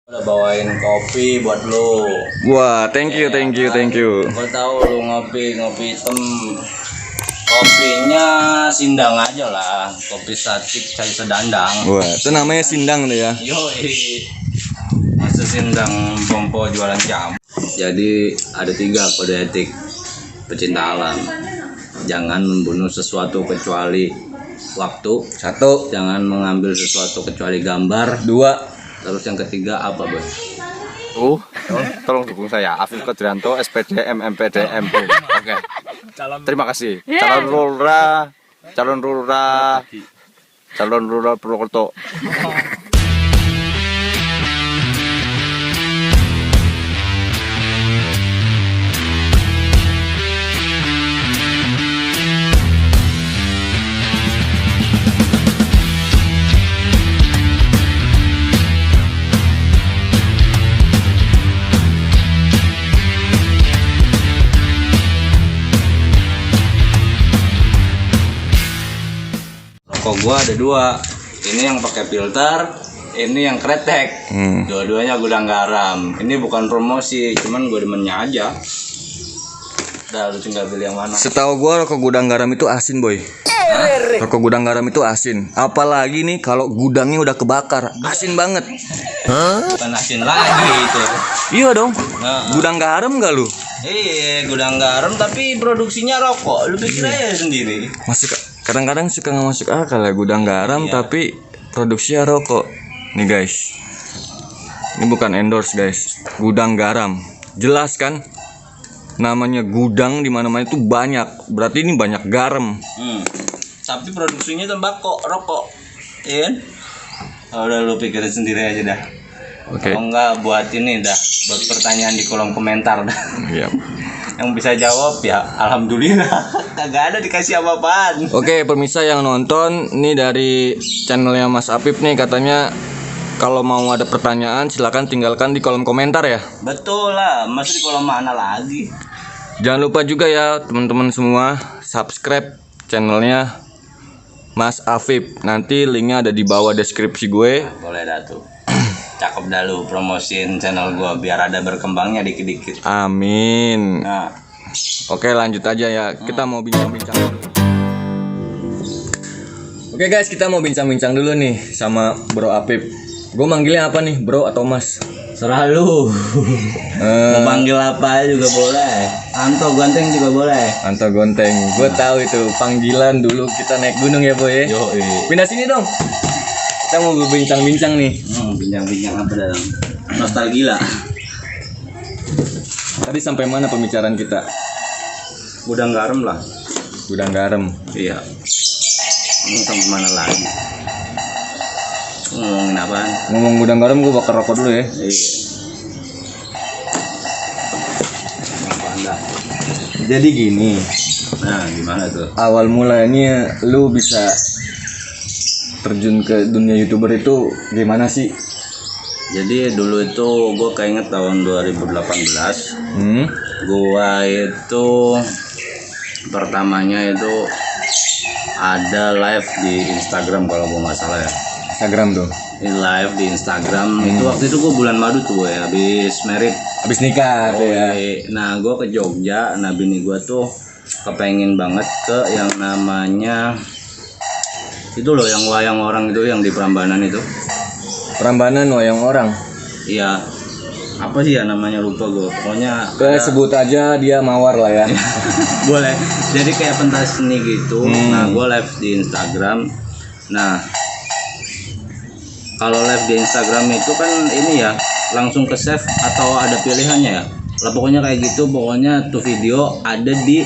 Udah bawain kopi buat lu. Wah, thank you. Gua tahu lu ngopi hitam. Kopinya sindang aja lah, kopi satik cai sedandang. Wah, itu namanya sindang tuh ya. Yoi. Masa sindang pompo jualan jam. Jadi ada 3 kode etik pecinta alam. Jangan membunuh sesuatu kecuali waktu. 1, Jangan mengambil sesuatu kecuali gambar. 2. Terus yang ketiga apa, Bos? Tolong dukung saya Afif Kodrianto SPD MMPD MP. Oke. Terima kasih. Calon lurah Purwokerto. Rokok gua ada 2. Ini yang pakai filter, ini yang kretek. Dua-duanya gudang garam. Ini bukan promosi, cuman gua demennya aja. Udah, lu tinggal pilih yang mana. Setahu gua rokok gudang garam itu asin, boy. Rokok gudang garam itu asin. Apalagi nih kalau gudangnya udah kebakar, asin banget. Bukan asin lagi itu. Iya dong. Nah. Gudang garam gak lu? Iya, gudang garam tapi produksinya rokok. Lu pikir aja sendiri. Masuk kadang-kadang suka nggak masuk akal ya gudang garam Iya. tapi produksinya rokok. Nih guys. Ini bukan endorse guys. Gudang garam. Jelas kan? Namanya gudang di mana-mana itu banyak. Berarti ini banyak garam. Tapi produksinya tembakau, rokok. Iya kan? Udah lu pikirin sendiri aja dah. Oke. Kalau enggak buat ini dah, buat pertanyaan di kolom komentar dah. Iya. Yang bisa jawab ya alhamdulillah. Kagak ada dikasih apa-apaan. Oke, pemirsa yang nonton, ini dari channelnya Mas Apip nih katanya kalau mau ada pertanyaan silakan tinggalkan di kolom komentar ya. Betul lah, masih di kolom mana lagi. Jangan lupa juga ya teman-teman semua subscribe channelnya Mas Afif. Nanti linknya ada di bawah deskripsi gue. Boleh dah tuh. Cakep dah lu promosiin channel gua biar ada berkembangnya dikit-dikit. Amin. Nah, Oke lanjut aja ya. Kita mau bincang-bincang. Oke guys, kita mau bincang-bincang dulu nih sama Bro Apip. Gue manggilnya apa nih, Bro atau Mas? serah lu. Mau panggil apa juga boleh. Anto Gonteng juga boleh. Anto Gonteng. Gue tahu itu panggilan dulu kita naik gunung ya boy. Yo, Pindah sini dong. Kita mau berbincang-bincang nih. bincang-bincang apa dalam nostalgia. Tadi sampai mana pembicaraan kita? Gudang garam lah. Gudang garam. Iya. Ini sampai mana lagi? Ngomongin apaan? Ngomong gudang garam, gue bakar rokok dulu ya. Iya. Apaan dah? Jadi gini, Nah, gimana tuh? awal mulanya lu bisa terjun ke dunia YouTuber itu gimana sih? Jadi dulu itu gue keinget tahun 2018. Gua itu pertamanya itu ada live di Instagram kalau gue nggak salah ya. Instagram tuh. Ini live di Instagram itu waktu itu gue bulan madu tuh ya, habis merit. Habis nikah tuh ya. Nah gue ke Jogja, nah bini gue tuh kepengen banget ke yang namanya itu loh, yang wayang orang itu yang di Prambanan itu. Prambanan wayang orang. Iya, apa sih ya namanya, lupa gue. Pokoknya Sebut aja dia mawar lah ya. boleh. Jadi kayak pentas seni gitu. Nah gue live di Instagram. Nah kalau live di Instagram itu kan ini ya langsung ke save atau ada pilihannya ya. Lah pokoknya kayak gitu. Pokoknya tuh video ada di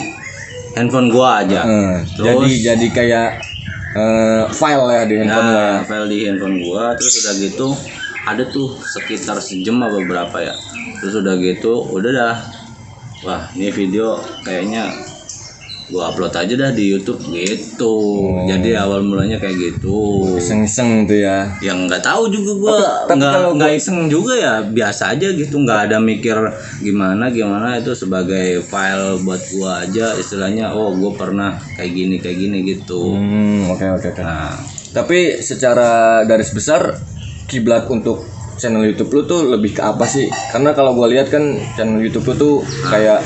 handphone gua aja. Jadi kayak file ya di handphone Ya, ya. file di handphone gua. Terus udah gitu ada tuh sekitar sejam apa berapa ya. Terus udah gitu udah dah. Wah ini video kayaknya gua upload aja dah di YouTube gitu. Jadi awal mulanya kayak gitu. Iseng-iseng tuh ya. Yang nggak tahu juga gua, Tapi kalau nggak iseng juga ya, biasa aja gitu, nggak ada mikir gimana itu sebagai file buat gua aja istilahnya. Oh gua pernah kayak gini gitu. Oke. Nah Tapi secara garis besar kiblat untuk channel YouTube lu tuh lebih ke apa sih? Karena kalau gue lihat kan channel YouTube lu tuh kayak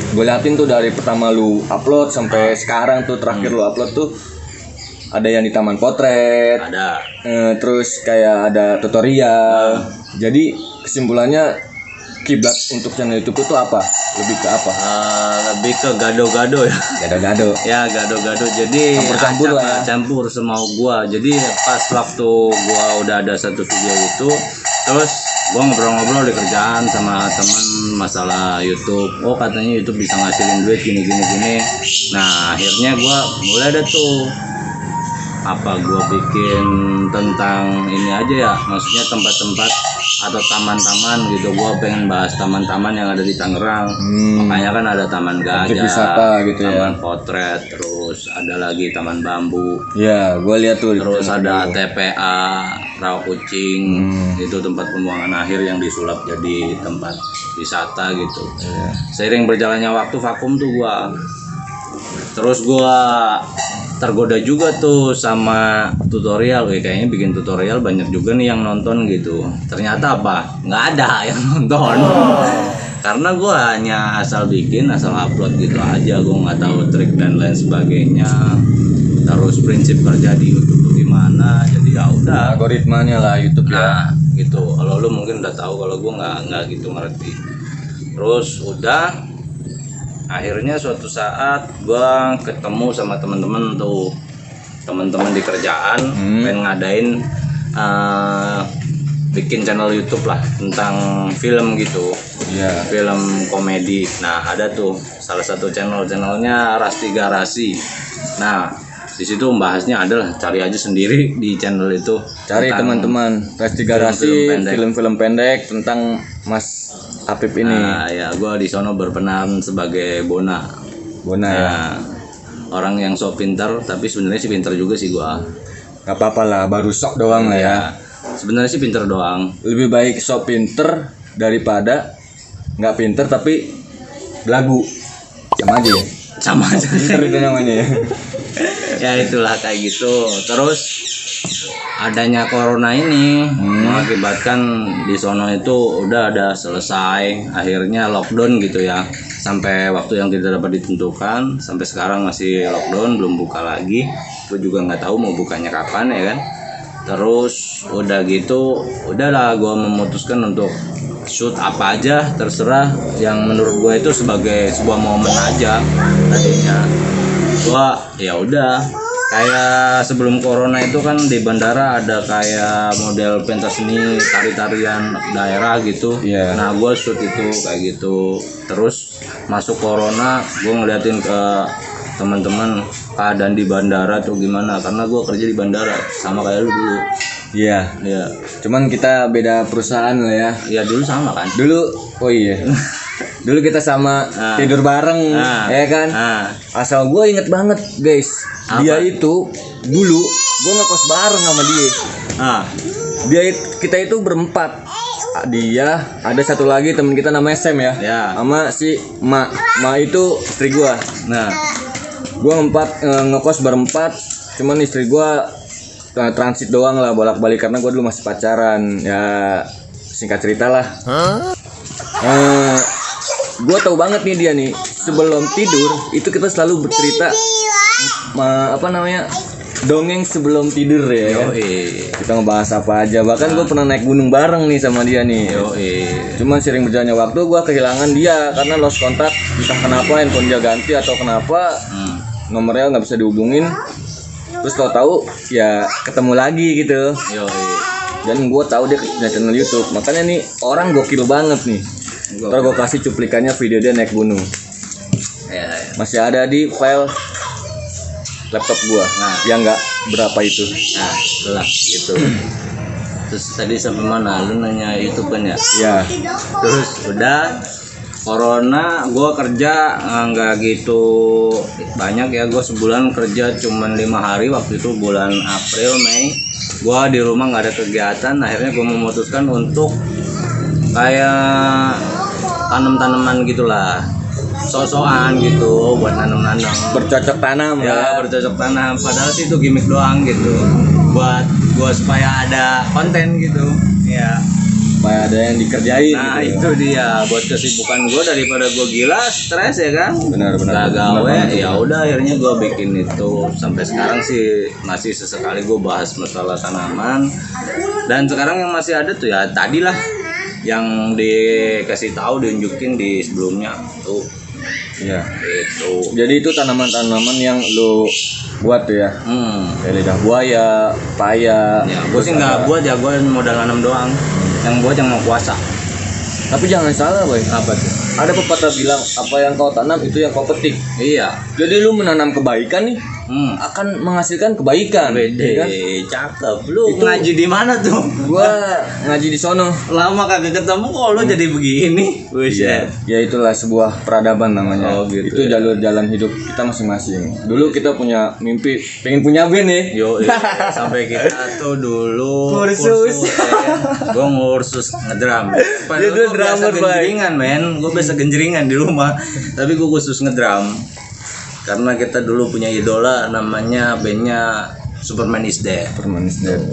gue liatin tuh dari pertama lu upload sampai sekarang tuh terakhir lu upload tuh ada yang di taman potret, Ada. terus kayak ada tutorial. Jadi kesimpulannya kiblat untuk channel YouTube itu apa? Lebih ke apa? Lebih ke gado-gado ya. Gado-gado. Ya gado-gado, jadi Campur-campur lah ya. campur semau gua. Jadi pas waktu gua udah ada satu video itu, terus gua ngobrol-ngobrol di kerjaan sama teman masalah YouTube. Oh katanya YouTube bisa ngasilin duit gini. Nah akhirnya gua mulai ada tuh gua bikin tentang ini aja ya, maksudnya tempat-tempat atau taman-taman gitu. Gua pengen bahas taman-taman yang ada di Tangerang. Makanya kan ada Taman Objek Gajah, wisata gitu ya. Taman Potret, terus ada lagi Taman Bambu, Ya, gue lihat tuh. terus ada TPA Rawa Kucing. Itu tempat pembuangan akhir yang disulap jadi tempat wisata gitu. Seiring berjalannya waktu vakum tuh gua. Terus gua tergoda juga tuh sama tutorial. Kayaknya bikin tutorial banyak juga nih yang nonton gitu. Ternyata nggak ada yang nonton. Karena gue hanya asal bikin, asal upload gitu aja. Gue nggak tahu trik dan lain sebagainya. Terus prinsip kerja di YouTube tuh gimana. Jadi ya udah. Algoritmanya lah YouTube ya. Nah gitu. Kalau lu mungkin udah tahu, kalau gue nggak gitu ngerti. Terus udah. Akhirnya suatu saat gue ketemu sama teman-teman di kerjaan, pengen ngadain bikin channel YouTube lah tentang film gitu, film komedi. Nah ada tuh salah satu channelnya Rasti Garasi. Nah di situ membahasnya adalah cari aja sendiri di channel itu. Cari teman-teman Rasti Garasi film-film pendek tentang Mas Apip ini. Nah, ya gue di sono berperan sebagai Bona ya. Orang yang sok pintar, tapi sebenarnya sih pintar juga sih gue. Gak apa-apa lah, baru sok doang lah ya. Sebenarnya sih pintar doang. Lebih baik sok pinter daripada nggak pinter tapi belagu. Sama aja ya. Sama aja. Pinter itu namanya ya. Ya itulah kayak gitu. Terus adanya corona ini mengakibatkan di sono itu udah ada selesai, akhirnya lockdown gitu ya, sampai waktu yang tidak dapat ditentukan. Sampai sekarang masih lockdown, belum buka lagi. Gue juga nggak tahu mau bukanya kapan ya kan. Terus udah gitu, udahlah gue memutuskan untuk shoot apa aja terserah yang menurut gue itu sebagai sebuah momen aja. Tadinya gue ya udah kayak sebelum corona itu kan di bandara ada kayak model pentas seni, tari-tarian daerah gitu. Nah gue shoot itu kayak gitu. Terus masuk corona, gue ngeliatin ke teman-teman keadaan di bandara tuh gimana, karena gue kerja di bandara sama kayak lu dulu. Iya. Cuman kita beda perusahaan lah ya. Ya dulu sama kan. Dulu, oh iya. Dulu kita sama tidur bareng, ya kan? Asal gue inget banget, guys. Dia itu dulu gue ngekos bareng sama dia. Kita itu berempat. Dia ada satu lagi teman kita namanya Sam ya. Sama si Ma itu istri gue. Nah, gue ngekos berempat. Cuman istri gue transit doang lah, bolak-balik karena gue dulu masih pacaran. Ya singkat cerita lah. Gue tahu banget nih dia nih, sebelum tidur itu kita selalu bercerita dongeng sebelum tidur ya kan? Kita ngebahas apa aja, bahkan gue pernah naik gunung bareng nih sama dia nih. Cuman sering berjalannya waktu gue kehilangan dia karena lost kontak, entah kenapa handphone dia ganti atau kenapa nomornya nggak bisa dihubungin. Terus kalau tahu ya ketemu lagi gitu. Dan gue tahu dia punya channel YouTube, makanya nih orang gokil banget nih. Ntar gue kasih cuplikannya video dia naik gunung. Masih ada di file laptop gua. Yang nggak berapa itu. Nah, itulah gitu. Terus tadi sampai mana? Lu nanya YouTube kan ya? Ya. Terus udah corona, gua kerja nggak gitu banyak ya. Gua sebulan kerja cuman 5 hari, waktu itu bulan April Mei. Gua di rumah nggak ada kegiatan. Akhirnya gua memutuskan untuk kayak tanam-tanaman gitulah, sok-sokan gitu buat nanam-nanam, bercocok tanam ya, bercocok tanam. Padahal sih itu gimmick doang gitu, buat gua supaya ada konten gitu. Iya. supaya ada yang dikerjain. Nah gitu. itu dia buat kesibukan gue, daripada gue gila stres ya kan, Benar. nggak gawe, ya udah akhirnya gue bikin itu. Sampai sekarang sih masih sesekali gue bahas masalah tanaman, dan sekarang yang masih ada tuh ya tadi lah yang dikasih tahu, diunjukin di sebelumnya tuh. Iya. Itu. Jadi itu tanaman-tanaman yang lu buat tuh ya. Kayak lidah buaya, paya. Ya, gue sih nggak buat ya, gue modal nanam doang. Yang buat yang mau kuasa. Tapi jangan salah, boy. Apa tuh? Ada pepatah bilang apa yang kau tanam itu yang kau petik. Iya. Jadi lu menanam kebaikan nih akan menghasilkan kebaikan. Bede, ya kan? cakep. Lu Itu- ngaji di mana tuh? Gua ngaji di sono. Lama kagak ketemu kok lu jadi begini. Buset. Ya itulah sebuah peradaban namanya. Oh, gitu Itu ya. jalur jalan hidup kita masing-masing. Dulu kita punya mimpi pengen punya band nih. Yo, sampai kita tuh dulu Kursus. gue ngursus ngedrum. Dia tuh drummer, Bay. genjringan, men. Gue biasa genjringan di rumah, tapi gue khusus ngedrum. Karena kita dulu punya idola namanya bandnya Superman is Dead. Superman is Dead.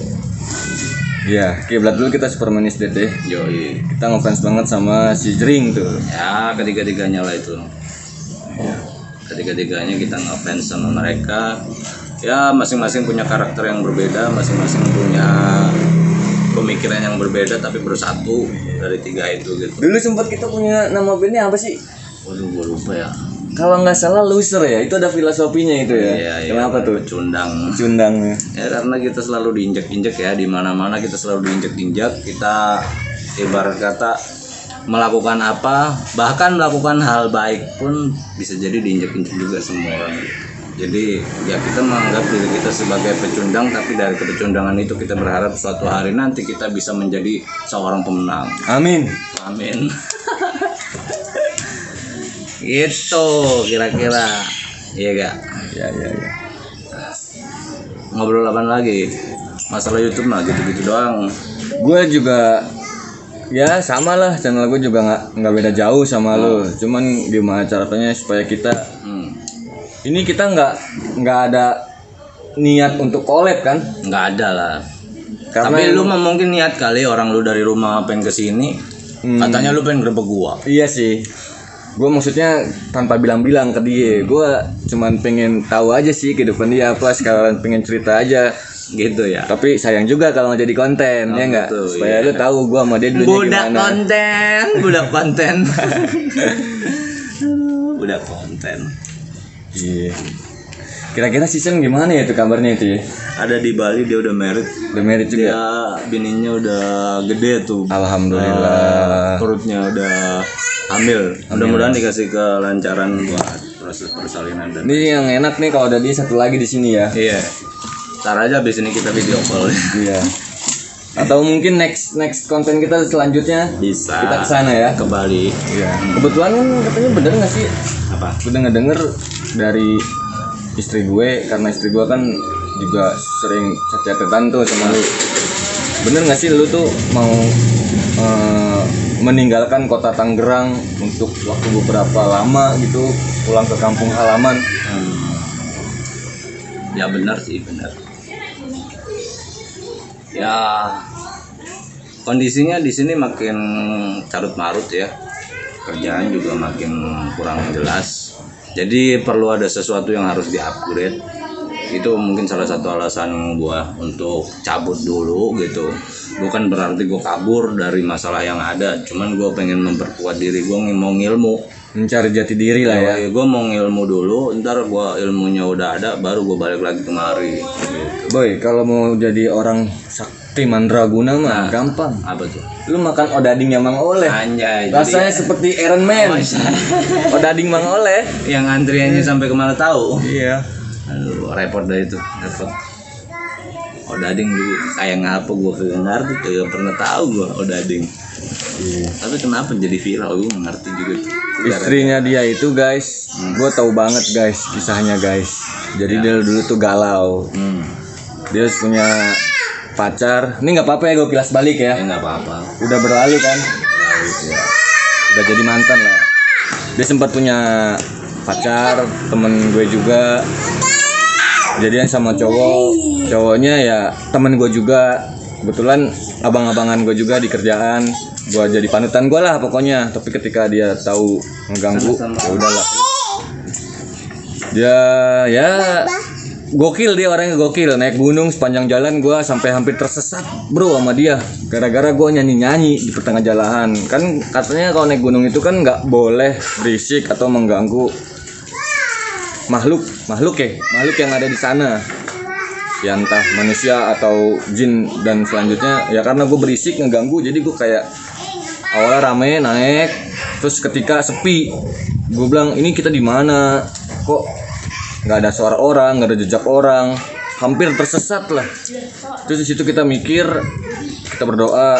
Iya, kiblat dulu kita Superman is Dead deh. Yoi. Kita ngefans banget sama si Jering tuh. Ya, ketiga-tiganya lah itu. Ketiga-tiganya kita ngefans sama mereka. Ya, masing-masing punya karakter yang berbeda, masing-masing punya pemikiran yang berbeda, tapi bersatu dari tiga itu gitu. Dulu sempat kita punya nama bandnya apa sih? Waduh, gue lupa ya. Kalau nggak salah loser ya, itu ada filosofinya itu ya. Iya, Kenapa tuh? Pecundang. Cundangnya. Ya karena kita selalu diinjak-injak ya, di mana-mana kita selalu diinjak-injak. Kita ibarat kata melakukan apa, bahkan melakukan hal baik pun bisa jadi diinjak-injak juga semua orang. Jadi ya kita menganggap diri kita sebagai pecundang, tapi dari kepecundangan itu kita berharap suatu hari nanti kita bisa menjadi seorang pemenang. Amin. Amin. Gitu kira-kira. Iya gak? Ya. Ngobrol apaan lagi? Masalah YouTube mah gitu-gitu doang. Gue juga ya sama lah, channel gue juga nggak beda jauh sama lo. Cuman gimana caranya supaya kita ini kita nggak ada niat untuk collab kan? Nggak ada lah. Karena Tapi lu mah mungkin niat kali, orang lu dari rumah pengen kesini, katanya lu pengen grebek gua. Iya sih. Gue maksudnya tanpa bilang-bilang ke dia, gue cuman pengen tahu aja sih kehidupan dia apa, sekalian pengen cerita aja Gitu ya. tapi sayang juga kalau nggak jadi konten ya nggak, betul, supaya iya. lu tahu gue sama dia dulunya Budak gimana. konten, budak konten. Budak konten. Iya. Kira-kira season gimana ya itu kabarnya itu ya? Ada di Bali, dia udah married. Udah married juga? Dia bininya udah gede tuh. Alhamdulillah. Perutnya udah hamil. Mudah-mudahan dikasih kelancaran buat proses persalinan dan. Ini yang enak nih kalau ada dia satu lagi di sini ya. Iya. Ntar aja abis ini kita video call. Iya. Atau mungkin next konten kita selanjutnya Bisa. kita kesana ya. Ke Bali. Iya. Kebetulan kan katanya bener nggak sih? Apa? Udah ngedenger dari istri gue, karena istri gue kan juga sering chat-chatan tuh sama lu. Bener nggak sih lu tuh mau meninggalkan kota Tangerang untuk waktu beberapa lama gitu, pulang ke kampung halaman? Ya benar sih, benar. Ya kondisinya di sini makin carut marut ya, kerjaan juga makin kurang jelas. Jadi perlu ada sesuatu yang harus di-upgrade. Itu mungkin salah satu alasan gua untuk cabut dulu gitu. Bukan berarti gua kabur dari masalah yang ada, cuman gua pengen memperkuat diri gua, mau ngilmu. Mencari jati diri lah ya. Gue mau ngilmu dulu, ntar gua ilmunya udah ada, baru gua balik lagi kemari. Gitu. Boy, kalau mau jadi orang sakti mandraguna mah gampang. Apa tuh? Lu makan odading yang Mang Oleh. Anjay. Rasanya seperti Iron Man. Odading Mang Oleh. Yang antriannya sampai kemana tahu? Iya. Aduh, repot dah itu, repot. Odading dulu kayak ngapa gua kagak ngerti, kagak pernah tahu gua odading. Iya. Tapi kenapa jadi viral, gua nggak ngerti juga tuh. Istrinya dia itu guys, gue tahu banget guys kisahnya guys. Jadi dia dulu tuh galau. Dia punya pacar. Ini nggak apa-apa ya gue kilas balik ya. Nggak apa-apa. Udah berlalu kan? Ya. Udah jadi mantan lah. Dia sempat punya pacar, temen gue juga. Jadian sama cowoknya ya temen gue juga. Kebetulan abang-abangan gue juga di kerjaan, gue jadi panutan gue lah pokoknya. Tapi ketika dia tahu ngeganggu, ya udahlah. Dia ya gokil, dia orangnya gokil. Naik gunung sepanjang jalan gue sampai hampir tersesat bro sama dia, gara-gara gue nyanyi di pertengah jalan. Kan katanya kalau naik gunung itu kan nggak boleh berisik atau mengganggu makhluk yang ada di sana, ya entah manusia atau jin dan selanjutnya. Ya karena gue berisik ngeganggu, jadi gue kayak awalnya rame naik, terus ketika sepi gue bilang ini kita di mana, kok nggak ada suara orang, nggak ada jejak orang, hampir tersesat lah. Terus di situ kita mikir, kita berdoa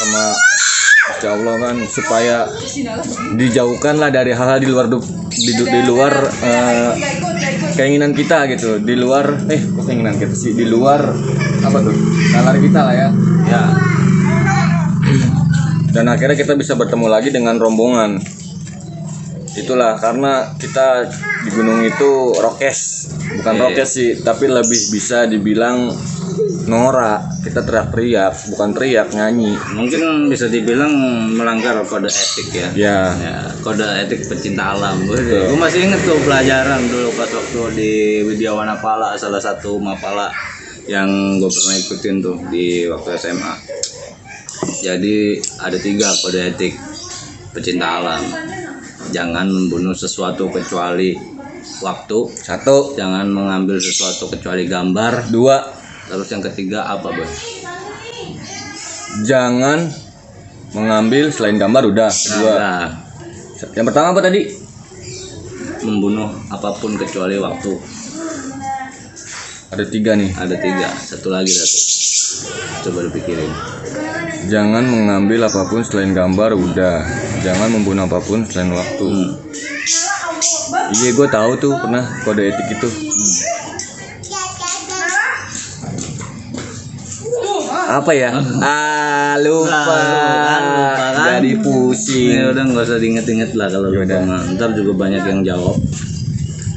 sama Insya Allah kan supaya dijauhkan lah dari hal-hal di luar keinginan kita gitu, di luar kok keinginan kita sih, di luar apa tuh nalar kita lah ya. Dan akhirnya kita bisa bertemu lagi dengan rombongan. Itulah karena kita di gunung itu rokes, bukan rokes sih, tapi lebih bisa dibilang norak. Kita teriak-teriak, bukan teriak, nyanyi. Mungkin bisa dibilang melanggar kode etik ya. Ya, kode etik pecinta alam. Gue masih inget tuh pelajaran dulu pas waktu di Widya Wanapala, salah satu mapala yang gue pernah ikutin tuh di waktu SMA. Jadi ada 3 kode etik pecinta alam. Jangan membunuh sesuatu kecuali waktu. 1. Jangan mengambil sesuatu kecuali gambar. 2. Terus yang ketiga apa, Bos? Jangan mengambil selain gambar, udah. 2. Yang pertama apa tadi? Membunuh apapun kecuali waktu. Ada 3 nih. Ada 3. Satu lagi dah tuh. Coba dipikirin. Jangan mengambil apapun selain gambar, udah. Jangan membunuh apapun selain waktu. Iya, gue tahu tuh pernah kode etik itu. Apa ya? Lupa. Jadi pusing. Ya udah nggak usah diinget-inget lah kalau lupa. Ntar juga banyak yang jawab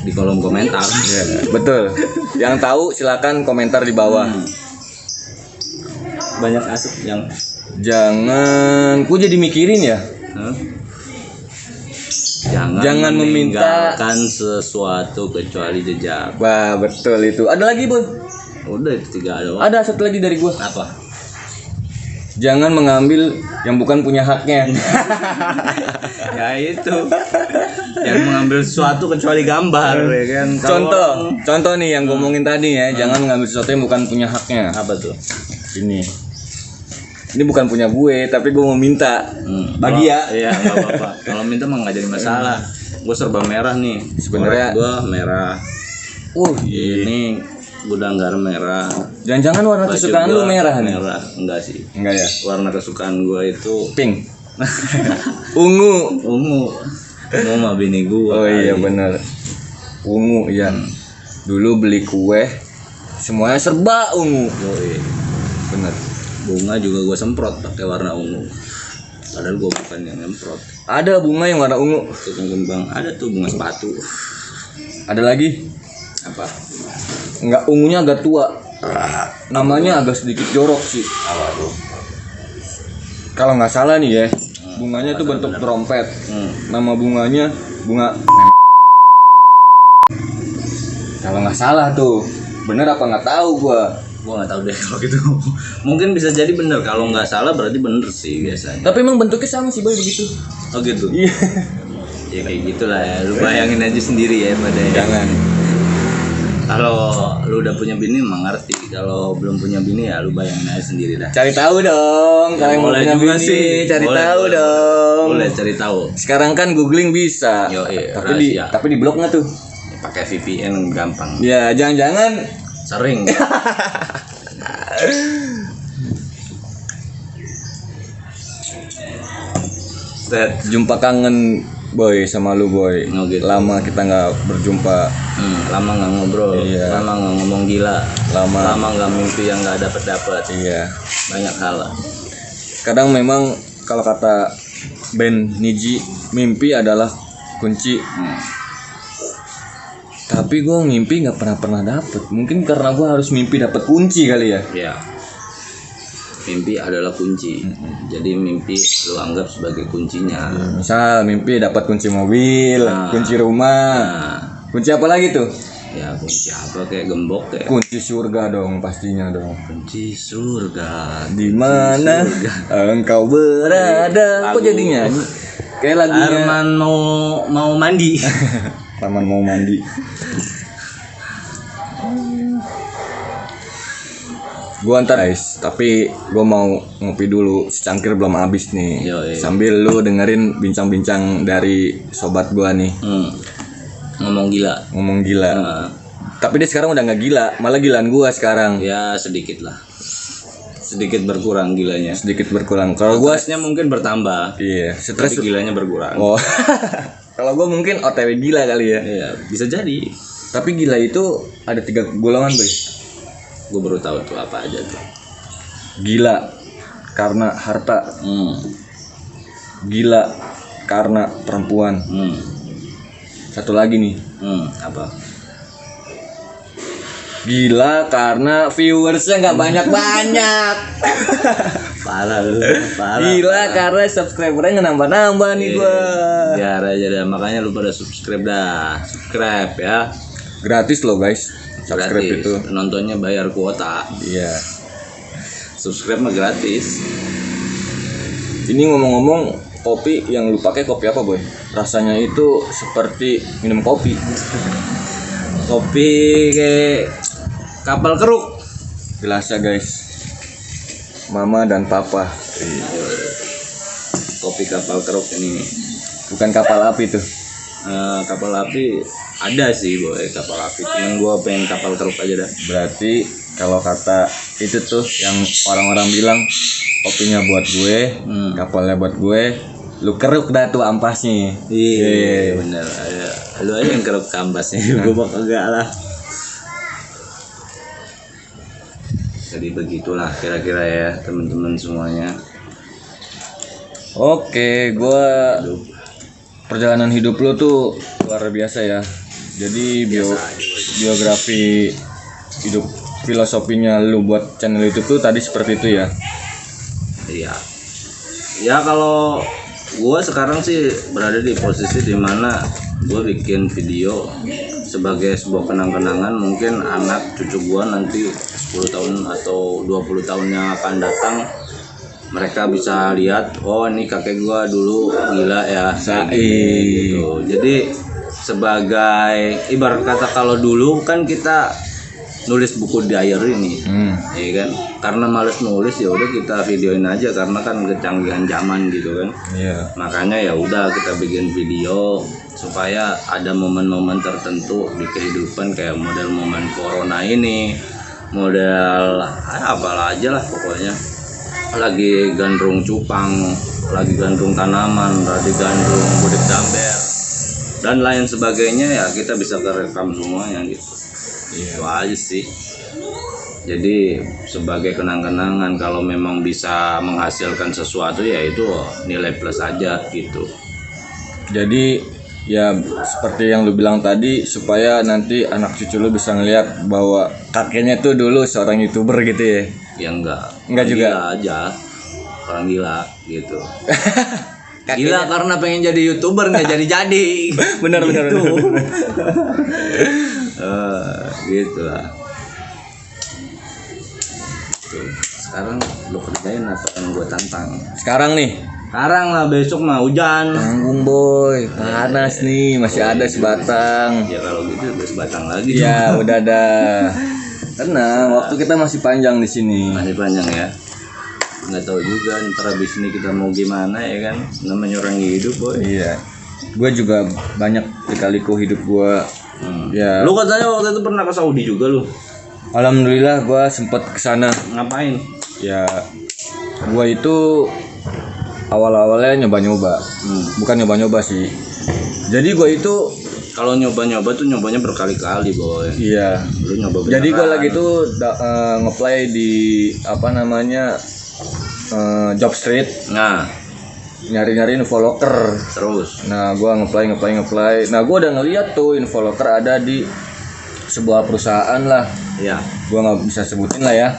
di kolom komentar. Ya, betul. Yang tahu silakan komentar di bawah. Banyak asap yang jangan. Ku jadi mikirin ya. Jangan meninggalkan sesuatu kecuali jejak. Wah, betul itu. Ada lagi, Boy? Udah itu 3 doang. Ada satu lagi dari gua. Apa? Jangan mengambil yang bukan punya haknya. Ya itu. Jangan mengambil sesuatu kecuali gambar, ya kan. Contoh nih yang gua ngomongin tadi ya, jangan mengambil sesuatu yang bukan punya haknya. Apa tuh? Ini bukan punya gue, tapi gue mau minta. Bagi ya. Iya, enggak apa-apa. Kalau minta mah enggak jadi masalah. Gue serba merah nih. Sebenarnya gue merah. Ini gudang garam merah. Jangan-jangan warna kesukaan lu merah nih? Merah, enggak sih. Enggak ya? Warna kesukaan gue itu pink. Ungu mah bini gue. Oh iya benar. Ungu ya. Dulu beli kue semuanya serba ungu. Bener. Bunga juga gue semprot pakai warna ungu. Padahal gue bukan yang semprot. Ada bunga yang warna ungu. Tukang kembang. Ada tuh bunga sepatu. Ada lagi? Apa? Enggak, ungunya agak tua. Namanya agak sedikit jorok sih. Kalau nggak salah nih ya, bunganya tuh bentuk trompet. Nama bunganya bunga. Kalau nggak salah tuh, bener apa nggak tahu gua nggak tahu deh kalau gitu. Mungkin bisa jadi bener, kalau nggak salah berarti bener sih biasanya. Tapi emang bentuknya sama sih Boy begitu. Oh gitu. Iya. Ya kayak gitulah ya. Lu bayangin aja sendiri ya pada. Jangan. Kalau lu udah punya bini emang ngerti. Kalau belum punya bini ya lu bayangin aja sendiri dah. Cari tahu dong. Kalau yang mau punya bini sih, cari tahu dong. Boleh cari tahu. Sekarang kan googling bisa. Tapi di blog nggak tuh? Ya, pakai VPN gampang. Ya jangan-jangan sering. Jumpa kangen Boy sama lu Boy. Oh, gitu. Lama kita nggak berjumpa. Lama nggak ngobrol. Iya. Lama nggak ngomong gila. Lama nggak mimpi yang nggak dapat. Iya. Banyak hal. Kadang memang kalau kata band Niji, mimpi adalah kunci. Tapi gue mimpi nggak pernah dapet. Mungkin karena gue harus mimpi dapet kunci kali ya. Iya. Mimpi adalah kunci. Jadi mimpi lu anggap sebagai kuncinya. Misal mimpi dapat kunci mobil, kunci rumah, kunci apa lagi tuh? Ya kunci apa kayak gembok kayak. Kunci surga dong pastinya dong. Kunci surga. Di mana engkau berada? Kok jadi nyanyi? Kayak lagunya Arman mau mandi. Arman mau mandi. Gua antar guys, tapi gua mau ngopi dulu, secangkir belum habis nih. Yoi. Sambil lu dengerin bincang-bincang dari sobat gua nih. Ngomong gila. Ngomong gila. Tapi dia sekarang udah nggak gila, malah gilaan gua sekarang. Ya sedikit lah. Sedikit berkurang gilanya. Sedikit berkurang. Kalau gua Stresnya mungkin bertambah. iya, stres Tapi gilanya berkurang. Oh. Kalau gua mungkin OTW gila kali ya. Iya, bisa jadi. Tapi gila itu ada 3 golongan, Boy. Gue baru tahu tuh apa aja tuh. Gila karena harta, gila karena perempuan. Satu lagi nih, Apa? gila karena viewersnya nggak banyak-banyak. Parah lu, parah. Gila karena subscribernya nggak nambah-nambah nih gua. Biar aja dah, makanya lu pada subscribe dah. Subscribe ya. Gratis loh guys, subscribe Gratis. itu. Nontonnya bayar kuota. Iya. Subscribe mah gratis. Ini ngomong-ngomong, kopi yang lu pakai kopi apa, Boy? Rasanya itu seperti minum kopi. Kopi kayak kapal keruk. Gelasnya guys, Mama dan Papa. Kopi kapal keruk ini. Bukan kapal api tuh. Kapal api ada sih boy, kapal api. Cuman gua pengen kapal keruk aja dah. Berarti kalau kata itu tuh yang orang-orang bilang kopinya buat gue, kapalnya buat gue, lu keruk dah tuh ampasnya. Iya bener. Lu aja yang keruk kampasnya. Gua bakal enggak lah. Jadi begitulah kira-kira ya teman-teman semuanya. Oke, gue perjalanan hidup lu tuh luar biasa ya. Jadi biografi hidup, filosofinya lu buat channel YouTube tuh tadi seperti itu ya. Iya. Ya kalau gua sekarang sih berada di posisi dimana gua bikin video sebagai sebuah kenang-kenangan, mungkin anak cucu gua nanti 10 tahun atau 20 tahun yang akan datang mereka bisa lihat, oh ini kakek gua dulu gila ya gitu. Jadi sebagai ibarat kata kalau dulu kan kita nulis buku diary nih, ya kan? Karena males nulis ya udah kita videoin aja karena kan kecanggihan zaman gitu kan. Iya. Makanya ya udah kita bikin video supaya ada momen-momen tertentu di kehidupan kayak model momen corona ini, model apalah aja lah pokoknya. Lagi gandrung cupang, lagi gandrung tanaman, lagi gandrung budik damber dan lain sebagainya ya kita bisa kerekam semuanya gitu. Itu aja sih. Jadi sebagai kenang-kenangan kalau memang bisa menghasilkan sesuatu ya itu nilai plus aja gitu. Jadi ya seperti yang lu bilang tadi, supaya nanti anak cucu lu bisa ngeliat bahwa kakeknya tuh dulu seorang YouTuber gitu ya. Ya enggak juga gila aja, orang gila gitu. Gila karena pengen jadi YouTuber nggak jadi benar gitu. Gitu lah. Tuh, sekarang lo kerjain apa yang gue tantang? Sekarang nih Sekarang lah, besok mah hujan. tanggung boy, panas nih, masih ada sebatang. Ya kalau gitu udah sebatang lagi. Ya udah dah, tenang, waktu kita masih panjang di sini. Masih panjang ya. Nggak tahu juga ntar abis ini kita mau gimana ya kan, namanya orang hidup boy. Iya, gue juga banyak lika-liku hidup gue. Ya. Lu katanya waktu itu pernah ke Saudi juga lu? Alhamdulillah gue sempet kesana. Ngapain? Ya, gue itu awal-awalnya nyoba-nyoba, bukan nyoba-nyoba sih. Jadi gue itu Kalau nyoba-nyoba tuh nyobanya berkali-kali boy. iya. Lu nyoba Jadi gue beneran. lagi tuh ngeplay di apa namanya Job Street, Nah nyari-nyari info locker. terus. Nah, gua ngeplay. Nah, gua udah ngeliat tuh info locker ada di sebuah perusahaan lah. Iya. Gua nggak bisa sebutin lah ya.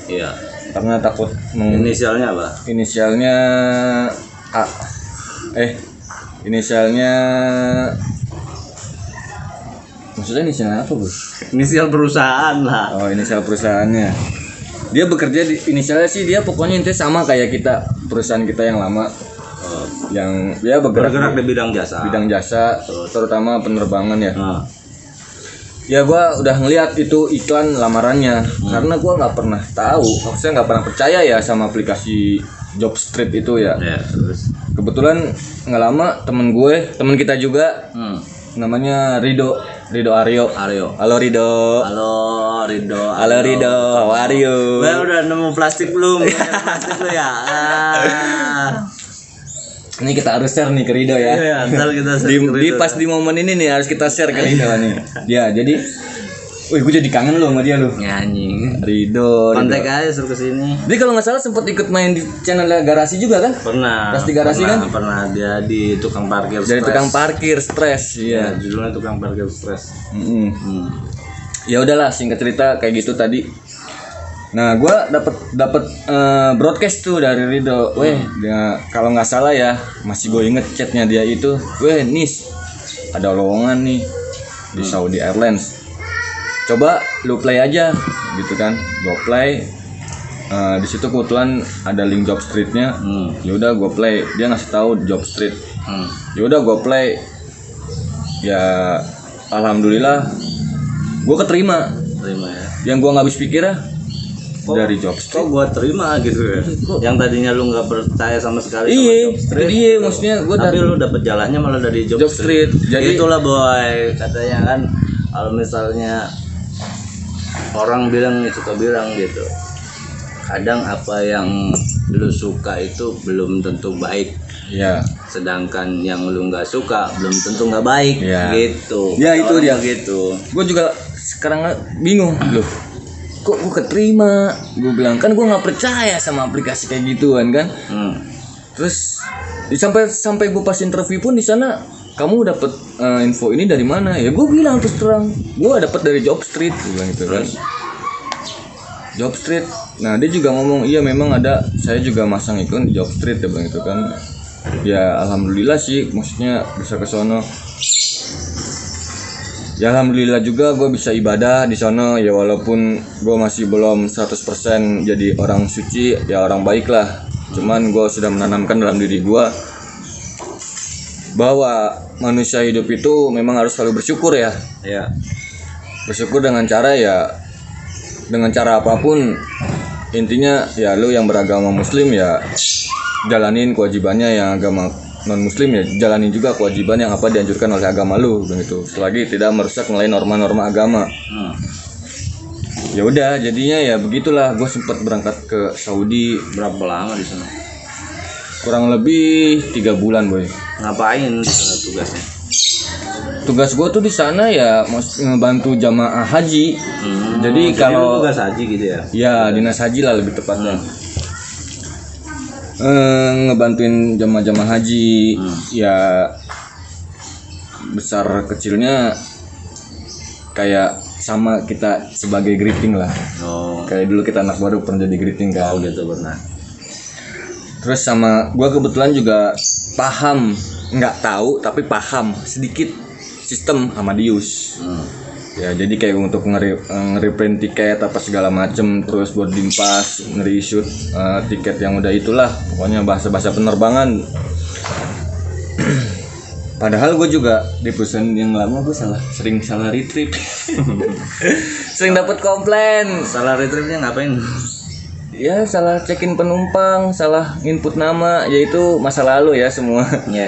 Iya. karena takut Inisialnya apa? inisialnya A. Inisialnya maksudnya inisialnya apa, Bos? Inisial perusahaan lah. Oh, inisial perusahaannya. Dia bekerja di inisialnya sih dia pokoknya intinya sama kayak kita, perusahaan kita yang lama. Yang dia Bergerak di bidang jasa. Terutama penerbangan ya. Nah, Ya gua udah ngeliat itu iklan lamarannya karena gua nggak pernah tahu, maksudnya nggak pernah percaya ya sama aplikasi Jobstreet itu ya. ya terus. Kebetulan nggak lama temen kita juga namanya Rido Aryo. Halo Rido. Halo Rido, how are you? Udah nemu plastik belum? Plastik lu ya. Ini kita harus share nih ke Rido ya. Iya, ntar kita Di pas di momen ini nih harus kita share ke Rido nih. Ya, jadi wih, gue jadi kangen lo sama dia lo. Nyanyi. Rido. Kontak aja suruh kesini. Dia kalau nggak salah sempat ikut main di channel Garasi juga kan? Pernah. Pas di Garasi kan? Pernah dia di tukang parkir. Jadi Stres. tukang parkir stres. Ya, Iya. judulnya tukang parkir stres. Ya udahlah, singkat cerita kayak gitu tadi. Nah, gua dapat broadcast tuh dari Rido. Dia kalau nggak salah ya, masih gue inget chatnya dia itu. Nis, ada lowongan nih di Saudi Airlines. Coba lu play aja, gitu kan? Gue play. Di situ kebetulan ada link Jobstreet-nya. Ya udah gue play. Dia ngasih tahu Jobstreet. Ya udah gue play. Ya, alhamdulillah, gue keterima. Terima ya. Yang gue nggak habis pikir ya. Dari Jobstreet. Kok gua terima gitu ya? Yang tadinya lu nggak percaya sama sekali Iya, sama Jobstreet. iya maksudnya gue Tapi lu dapet jalannya malah dari Jobstreet. Jadi itulah boy, katanya kan kalau misalnya orang suka bilang gitu. Kadang apa yang lu suka itu belum tentu baik. ya, Sedangkan yang lu nggak suka belum tentu nggak baik gitu. Ya, itu Orang dia. gitu. gue juga sekarang bingung loh. Kok gue keterima? Gue bilang kan gue nggak percaya sama aplikasi kayak gituan kan. Terus sampai gue pas interview pun di sana, kamu dapat info ini dari mana? Ya gue bilang terus terang, gue dapat dari Jobstreet, gue bilang gitu kan. Jobstreet. Nah dia juga ngomong iya memang ada, saya juga masang iklan di Jobstreet, dia bilang gitu kan. Ya alhamdulillah sih, maksudnya bisa ke sono. Ya alhamdulillah juga gue bisa ibadah di sana ya, walaupun gue masih belum 100% jadi orang suci ya, orang baik lah. Cuman gue sudah menanamkan dalam diri gue bahwa manusia hidup itu memang harus selalu bersyukur ya. Ya. Bersyukur dengan cara apapun. Intinya ya lu yang beragama muslim ya jalanin kewajibannya, yang agama non muslim ya jalanin juga kewajiban yang apa dianjurkan oleh agama lu begitu, selagi tidak merusak nilai norma-norma agama. Ya udah jadinya ya begitulah, gue sempat berangkat ke Saudi. Berapa lama di sana? Kurang lebih 3 bulan boy. Ngapain di sana tugasnya? Tugas gue tuh di sana ya ngebantu jamaah haji. Jadi kalau tugas haji gitu ya? Ya dinas haji lah lebih tepatnya. Ngebantuin jamaah haji. Ya besar kecilnya kayak sama kita sebagai greeting lah. Kayak dulu kita anak baru pernah jadi greeting kan. Gitu pernah. Terus sama gue kebetulan juga paham, nggak tahu tapi paham sedikit sistem Amadeus. Ya jadi kayak untuk nge-reprint tiket apa segala macem, terus boarding pass, nge-reshoot tiket yang udah itulah, pokoknya bahasa-bahasa penerbangan. Padahal gue juga di perusahaan yang lama gue sering salah retrieve. Sering dapat komplain. Salah retrieve-nya ngapain? Ya salah check-in penumpang, salah input nama, yaitu masa lalu ya semua. Ya.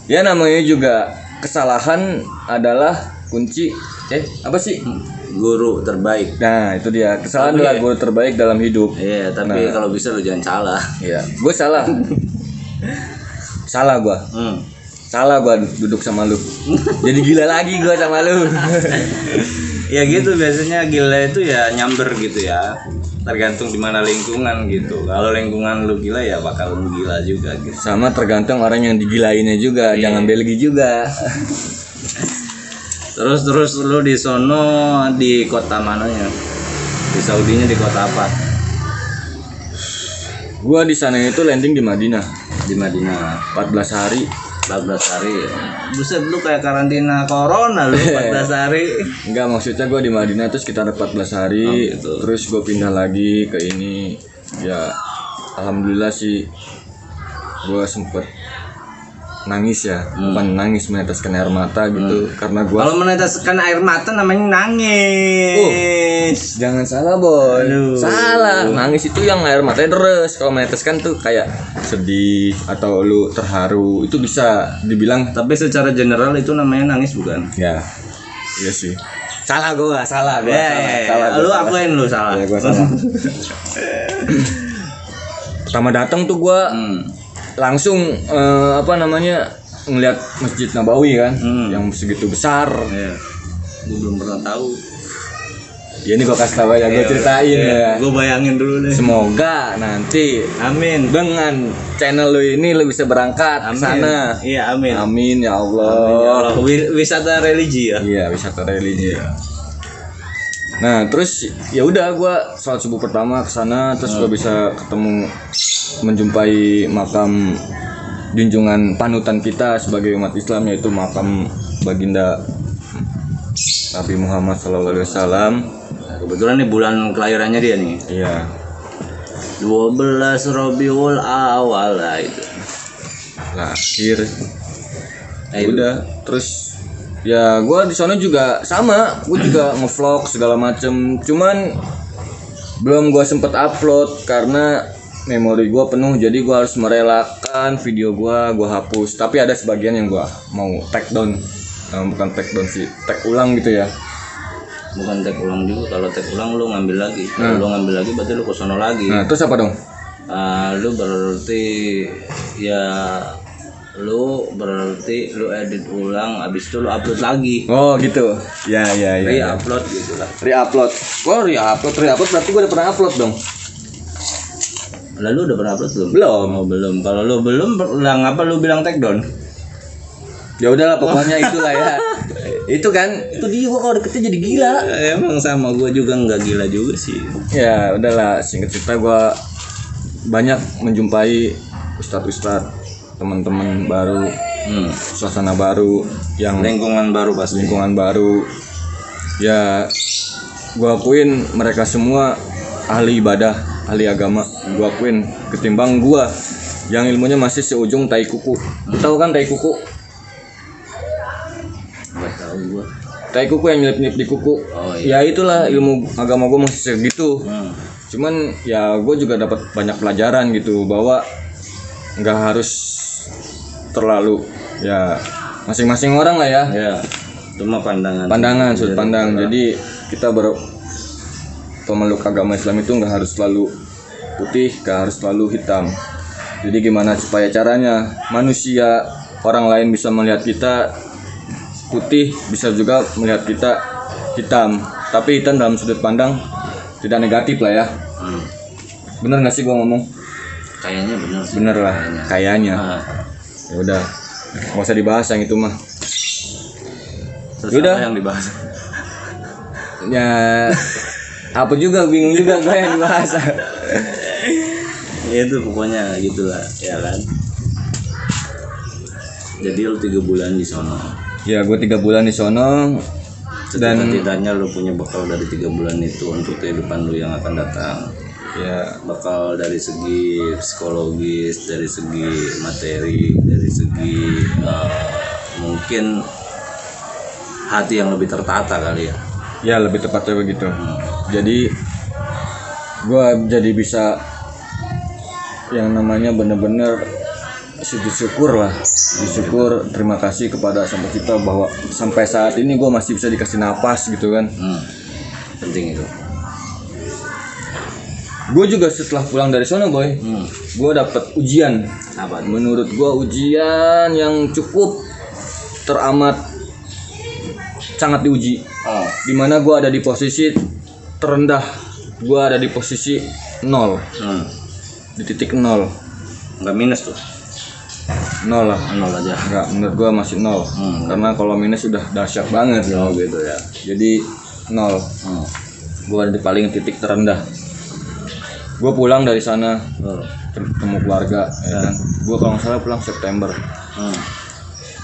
Ya namanya juga kesalahan adalah kunci apa sih? Guru terbaik. Nah itu dia, kesalahan adalah guru terbaik dalam hidup. Iya, tapi kalau bisa lu jangan salah. Iya, gue salah. Salah gue. Salah gue duduk sama lu. Jadi gila lagi gue sama lu. Ya gitu, biasanya gila itu ya nyamber gitu ya. Tergantung di mana lingkungan gitu. Kalau lingkungan lu gila ya bakal lu gila juga gitu. Sama tergantung orang yang digilainnya juga, jangan belgi juga. Terus lu di sono di kota mananya? Di Saudinya di kota apa? Gua di sana itu landing di Madinah Di Madinah 14 hari. 14 hari. Buset, lu kayak karantina corona lu 14 hari. Enggak, maksudnya gue di Madinah itu sekitar 14 hari. Gitu. Terus gue pindah lagi ke ini. Ya alhamdulillah sih gue sempet nangis ya. Bukan nangis, meneteskan air mata gitu. Karena gue Kalau meneteskan air mata namanya nangis. jangan salah boy. Aduh. Salah. Nangis itu yang air matanya deres. Kalau meneteskan tuh kayak sedih atau lu terharu. Itu bisa dibilang. Tapi secara general itu namanya nangis bukan? Ya iya sih. Salah gue. Salah gue. Lu akuin lu salah. Ya, gua salah. Pertama datang tuh gue langsung ngeliat Masjid Nabawi kan, yang segitu besar. Iya. Gue belum pernah tahu. Ya ini gue kasih tahu ya, gue ceritain ya. Gue bayangin dulu deh. Semoga nanti Amin. dengan channel lu ini lu bisa berangkat ke sana. Iya, amin. Amin ya Allah. Ya Allah. Wisata religi ya. Iya, wisata religi. Nah, terus ya udah gue sholat subuh pertama ke sana, terus gue bisa ketemu, menjumpai makam junjungan panutan kita sebagai umat Islam, yaitu makam baginda Nabi Muhammad SAW. Nah, kebetulan nih bulan kelahirannya dia nih. Iya. 12 Rabiul Awal lah itu. Lahir. Udah, terus ya gue di sana juga sama, gue juga ngevlog segala macem. Cuman belum gue sempet upload karena memori gue penuh, jadi gue harus merelakan video gue hapus. Tapi ada sebagian yang gue mau take down, bukan take down sih, take ulang gitu ya. Bukan take ulang juga, kalau take ulang lu ngambil lagi. Kalau lu ngambil lagi berarti lu kesono lagi. Nah terus apa dong? Lu berarti lu edit ulang, abis itu lu upload lagi. Oh gitu. Ya. Re-upload gitu lah. Re-upload. Oh re-upload berarti gue udah pernah upload dong. Lalu udah pernah upload belum? Belum. Oh, belum. Kalau lu belum, lah ngapa lu bilang take down? Ya udahlah pokoknya itulah ya. Itu kan, itu dia gua kalau deketnya jadi gila. Emang sama gua juga nggak gila juga sih. Ya udahlah, singkat cerita gua banyak menjumpai ustadz-ustadz, teman-teman baru, suasana baru, yang Lingkungan baru pasti. lingkungan baru. Ya gua akuin mereka semua ahli ibadah, ahli agama. Gua akuin ketimbang gua yang ilmunya masih seujung tai kuku. Tahu kan tai kuku? Nggak tahu gua. Tai kuku yang nyelip-nyelip di kuku. Oh, iya. Ya itulah ilmu agama gua masih segitu. Cuman ya gue juga dapat banyak pelajaran gitu, bahwa nggak harus terlalu, ya masing-masing orang lah ya. Ya, itu mah pandangan. Sudut pandang. Jadi kita pemeluk agama Islam itu nggak harus selalu putih, nggak harus selalu hitam. Jadi gimana supaya caranya manusia, orang lain bisa melihat kita putih, bisa juga melihat kita hitam. Tapi hitam dalam sudut pandang tidak negatif lah ya. Bener nggak sih gua ngomong? Kayaknya bener sih. Bener lah, kayaknya. Ya udah, nggak usah dibahas yang itu mah. Terus Yaudah. apa yang dibahas? Ya apa juga, bingung juga gue yang dibahas. Ya itu pokoknya gitulah, ya kan. Jadi lu 3 bulan di sono. Ya gue 3 bulan di sono. Dan Setidaknya lu punya bekal dari 3 bulan itu untuk kehidupan lu yang akan datang. ya Bakal dari segi psikologis, dari segi materi, dari segi mungkin hati yang lebih tertata kali ya. ya lebih tepatnya begitu. Jadi gue jadi bisa yang namanya bener-bener sujud syukur lah, bersyukur, terima kasih kepada Sang Pencipta bahwa sampai saat ini gue masih bisa dikasih napas gitu kan. Penting itu. Gue juga setelah pulang dari sana boy, gue dapet ujian. Apa? Menurut gue ujian yang cukup teramat sangat diuji. Dimana gue ada di posisi terendah, gue ada di posisi 0, di titik 0. Nggak minus tuh. 0 lah. 0 aja. Enggak, menurut gua masih 0. Karena kalau minus sudah dahsyat banget. Oh gitu ya. Jadi 0. Gua ada di paling titik terendah. Gua pulang dari sana ketemu keluarga ya kan. Gue kalau nggak salah pulang September. Hmm.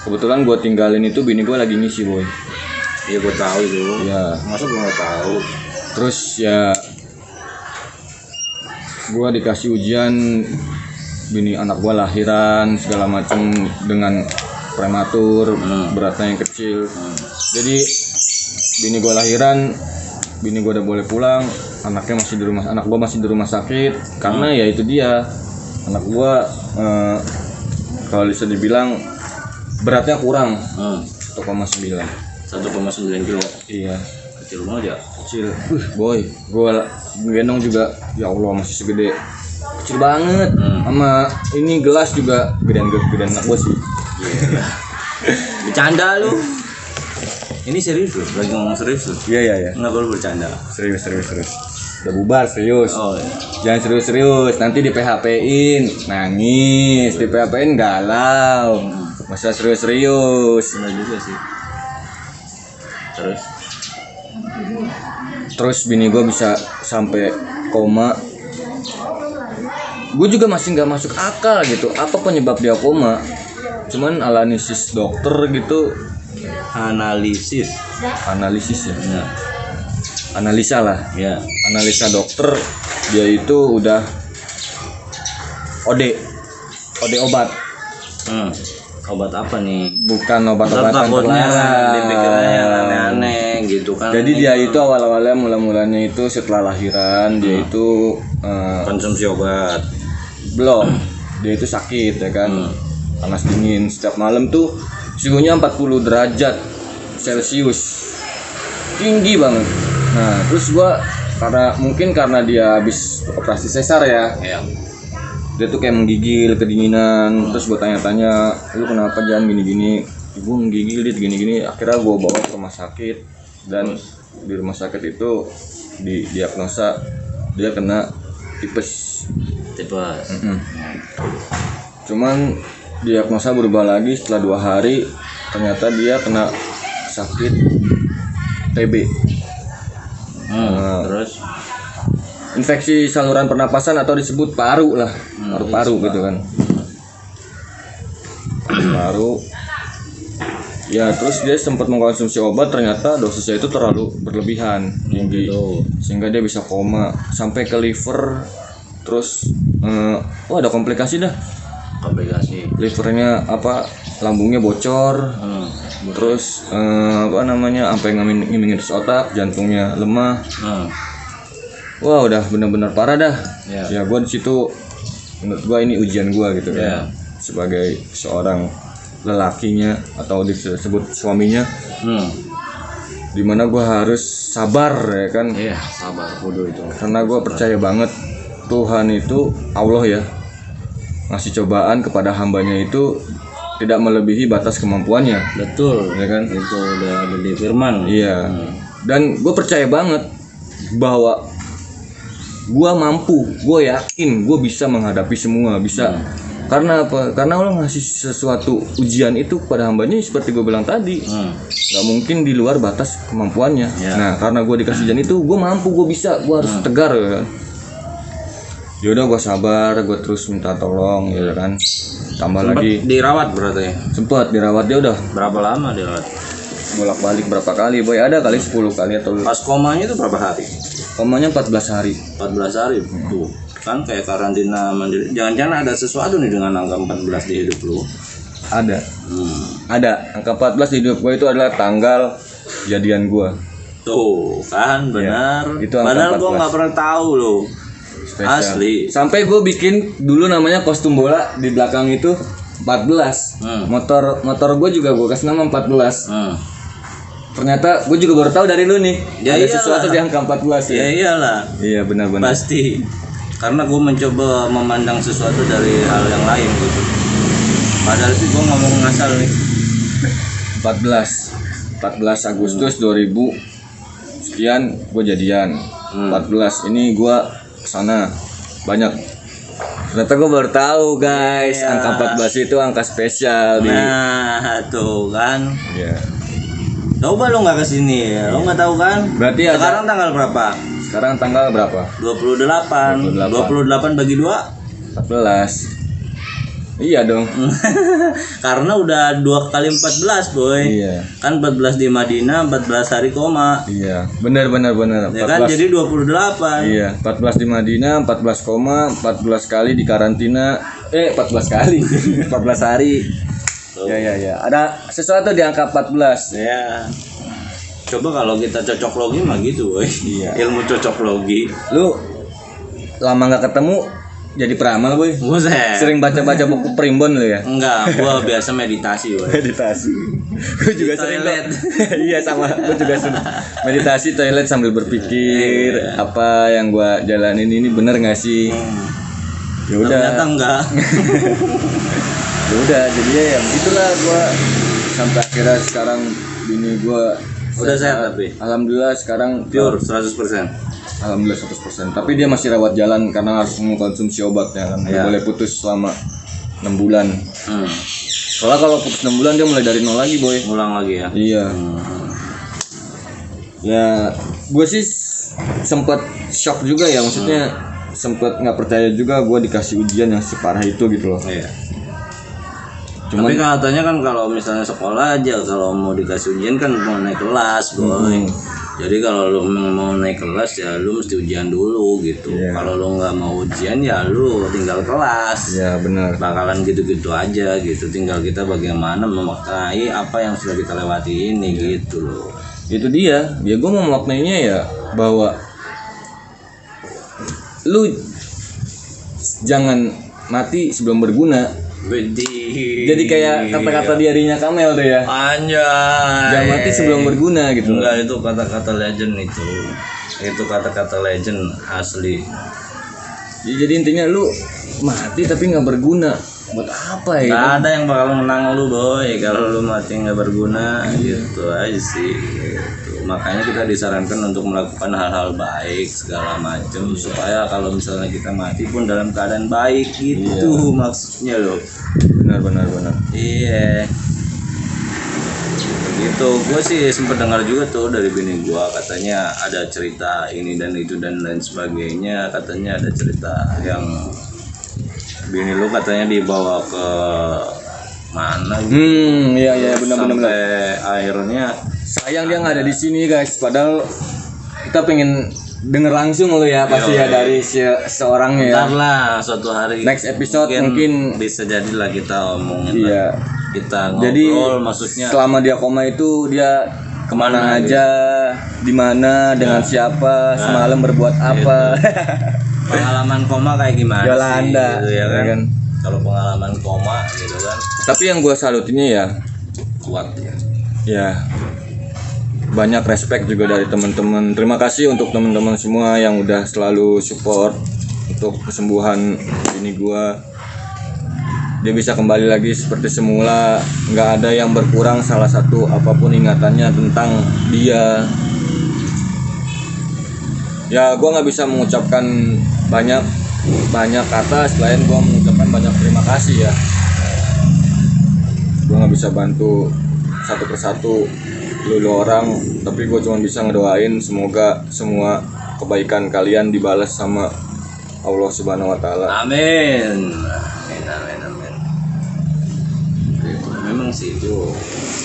Kebetulan gue tinggalin itu bini gue lagi ngisi boy. Iya gue tahu itu. Ya. Masa gue nggak tahu. Terus ya gue dikasih ujian, bini anak gue lahiran segala macam dengan prematur, beratnya yang kecil. Jadi bini gue lahiran, bini gue udah boleh pulang, anaknya masih di rumah, anak gue masih di rumah sakit karena ya itu dia anak gue kalau bisa dibilang beratnya kurang 1,9. 1,9 kilo. Iya. Kecil banget ya. Kecil. Boy, gue gendong juga ya Allah masih segede kecil banget. Sama ini gelas juga gedean anak gue sih. Iya. Bercanda lu. Ini serius lu, lagi ngomong serius lu. Iya. Enggak perlu bercanda. Serius. Udah bubar serius. Oh iya. Jangan serius. Nanti di PHP-in, nangis, di PHP-in galau. Masa serius. Benar juga sih. Terus bini gue bisa sampai koma. Gue juga masih nggak masuk akal gitu. Apa penyebab dia koma? Cuman analisis dokter gitu. Analisis Ya. ya. Analisa lah. Ya. Analisa dokter dia itu udah OD obat. Obat apa nih? Bukan obat-obatan Takutnya terlarang. dipikirnya yang aneh-aneh gitu kan. Jadi dia itu awal-awalnya mulanya itu setelah lahiran dia itu konsumsi obat. belum. Dia itu sakit ya kan. Panas dingin setiap malam tuh suhunya 40 derajat Celcius. Tinggi banget. Nah, terus gua karena dia habis operasi sesar ya. Iya. Dia tuh kayak menggigil kedinginan. Terus gue tanya-tanya, lu kenapa jangan gini-gini? Ibu menggigil dia gini-gini. Akhirnya gue bawa ke rumah sakit dan di rumah sakit itu didiagnosa dia kena tipes. Cuman diagnosa berubah lagi setelah 2 hari, ternyata dia kena sakit TB. Terus Infeksi saluran pernapasan atau disebut paru lah, paru-paru gitu kan. Paru. Ya terus dia sempat mengkonsumsi obat, ternyata dosisnya itu terlalu berlebihan, tinggi, sehingga dia bisa koma sampai ke liver. Terus ada komplikasi dah. Livernya lambungnya bocor. Terus sampai ngimingin otak, jantungnya lemah. Wah udah benar-benar parah dah. Ya gue di situ, menurut gue ini ujian gue gitu kan. Sebagai seorang lelakinya atau disebut suaminya, dimana gue harus sabar ya kan. Iya sabar kudu itu. Karena gue percaya banget Tuhan itu Allah ya, ngasih cobaan kepada hambanya itu tidak melebihi batas kemampuannya. Betul ya kan. Itu udah ada di firman. Iya. Dan gue percaya banget bahwa gue mampu, gue yakin gue bisa menghadapi semua, bisa. Karena apa? Karena Allah ngasih sesuatu ujian itu kepada hambanya seperti gue bilang tadi. Gak mungkin di luar batas kemampuannya. Nah karena gue dikasih ujian itu, gue mampu, gue bisa, gue harus tegar ya kan. Yaudah gue sabar, gue terus minta tolong ya kan. Tambah Sempet lagi dirawat berarti. Sempat dirawat, dia udah Berapa lama dirawat? bolak-balik berapa kali boy, ada kali 10 kali atau Pas komanya itu berapa hari? komanya 14 hari. 14 hari. Tuh kan kayak karantina mandiri. Jangan-jangan ada sesuatu nih dengan angka 14 di hidup lu. Ada angka 14 di hidup gue itu adalah tanggal jadian gue. Tuh kan benar. Itu angka Padahal 14. gue nggak pernah tahu loh. Spesial. Asli. Sampai gue bikin dulu namanya kostum bola di belakang itu 14. Motor gue juga gue kasih nama 14. Ternyata gue juga baru tahu dari lu nih. Ya ada iyalah. Sesuatu di angka 14 ya. Ya iyalah. Iya benar-benar. Pasti. Karena gue mencoba memandang sesuatu dari hal yang lain gitu. Padahal sih gue ngomong ngasal nih. 14 Agustus 2000 sekian gue jadian. 14 ini gue kesana banyak. Ternyata gue baru tahu guys, angka 14 itu angka spesial di. Nah, tuh kan. Iya. Coba lo nggak kesini, lo nggak tahu kan? Berarti sekarang tanggal berapa? Sekarang tanggal berapa? 28 bagi 2? 14 14. Iya dong. Karena udah 2 kali 14 boy. Iya. Kan 14 di Madinah, 14 hari koma. Iya, benar. Ya kan jadi 28. Iya, 14 di Madinah, 14 kali di karantina. 14 kali. 14 hari. Ya. Ada sesuatu di angka 14. Ya. Coba kalau kita cocok logi mah gitu boy. Iya. Ilmu cocok logi. Lu lama nggak ketemu jadi peramal boy. Buset. Sering baca-baca buku primbon lu ya? Enggak, gua biasa meditasi boy. Meditasi. Gue juga Di sering toilet. Iya sama, gue juga sering meditasi toilet sambil berpikir apa yang gua jalanin ini bener nggak sih? Ya udah. Ternyata enggak. Ya udah, jadinya ya begitulah gua sampai akhirnya sekarang bini gua Udah sehat tapi? Alhamdulillah sekarang Pure 100%. Alhamdulillah 100%. Tapi dia masih rawat jalan karena harus mengkonsumsi obat ya kan. Nggak Iya. boleh putus selama 6 bulan. Soalnya kalau putus 6 bulan dia mulai dari nol lagi boy. Ngulang lagi ya. Iya. Ya, gue sih sempat shock juga ya, maksudnya sempat nggak percaya juga gue dikasih ujian yang separah itu gitu loh. Iya. Cuman Tapi katanya kan kalau misalnya sekolah aja kalau mau dikasih ujian kan mau naik kelas boy. Jadi kalau lu mau naik kelas ya lu mesti ujian dulu gitu. Iya. Kalau lu nggak mau ujian ya lu tinggal kelas. ya benar. Bakalan gitu-gitu aja gitu. Tinggal kita bagaimana memaknai apa yang sudah kita lewati ini gitu loh. Itu dia. Ya gue mau memaknainya ya bahwa lu jangan mati sebelum berguna. Jadi kayak kata-kata diarinya Kamel tuh ya. Anjay. Jangan mati sebelum berguna gitu. Enggak, itu kata-kata legend itu. Itu kata-kata legend asli. Ya, jadi intinya lu mati tapi nggak berguna. Buat apa ya? Gak ada yang bakal menang lu boy kalau lu mati nggak berguna gitu aja sih gitu. Makanya kita disarankan untuk melakukan hal-hal baik segala macam supaya kalau misalnya kita mati pun dalam keadaan baik gitu maksudnya loh. Benar. Iya gitu. Gue sih sempat dengar juga tuh dari bini gue, katanya ada cerita ini dan itu dan lain sebagainya. Katanya ada cerita yang bini lu katanya dibawa ke mana gitu. Iya benar. Sampai akhirnya Sayang dia nggak ada di sini guys. Padahal kita pengen denger langsung lo ya pasti ya dari seorang ya. ntar lah suatu hari Next episode mungkin bisa jadilah kita omongin iya. kita ngobrol. Jadi maksudnya selama dia koma itu dia kemana aja, di mana, dengan siapa, semalam berbuat apa. pengalaman koma kayak gimana Yolanda, sih gitu, ya kan? ya kan? Kalau pengalaman koma gitu kan Tapi yang gue salutinnya ya, kuat ya. ya banyak respect juga dari teman-teman. Terima kasih untuk teman-teman semua yang udah selalu support untuk kesembuhan ini gue. Dia bisa kembali lagi seperti semula, nggak ada yang berkurang salah satu apapun ingatannya tentang dia. Ya gue nggak bisa mengucapkan banyak kata selain gue mengucapkan banyak terima kasih ya. Gue nggak bisa bantu satu persatu lu orang, tapi gue cuma bisa ngedoain semoga semua kebaikan kalian dibalas sama Allah Subhanahu Wa Taala. Amin. Memang sih itu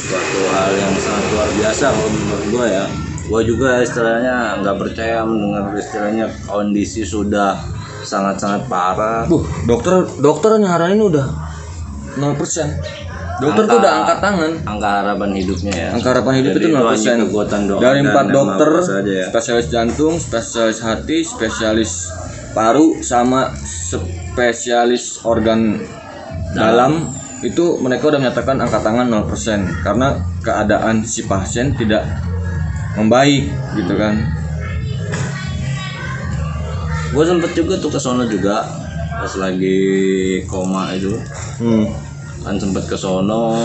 suatu hal yang sangat luar biasa kalau menurut gue ya. Gue juga istilahnya nggak percaya mendengar istilahnya kondisi sudah sangat-sangat parah. Dokter nyaranin udah 0%. Dokter tuh udah angkat tangan. Angka harapan hidupnya ya. Angka harapan hidup Jadi itu 0%. kekuatan doa Dari dan 4 dokter, apa saja ya. spesialis jantung, spesialis hati, spesialis paru, sama spesialis organ dalam, itu mereka udah menyatakan angka tangan 0% karena keadaan si pasien tidak membaik gitu kan. Gue sempet juga tuh ke sono juga pas lagi koma itu. Kan sempet ke sono,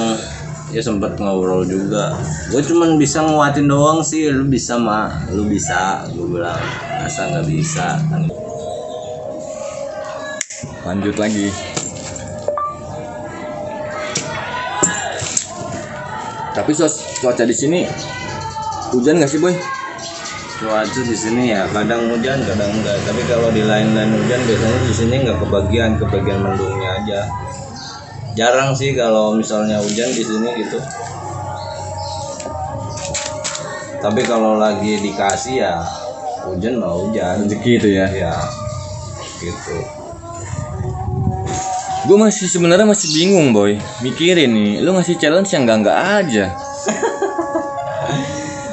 ya sempet ngobrol juga. Gue cuman bisa nguatin doang sih. Lu bisa mah, lu bisa. Gue bilang masa nggak bisa kan. Lanjut lagi. Tapi cuaca di sini hujan nggak sih boy? cuaca di sini ya kadang hujan kadang enggak, tapi kalau di lain-lain hujan biasanya di sini nggak kebagian mendungnya aja. Jarang sih kalau misalnya hujan di sini gitu. Tapi kalau lagi dikasih ya hujan mau hujan. Rezeki itu ya. Ya gitu. Gue sebenarnya masih bingung boy, mikirin nih, lu ngasih challenge yang enggak aja.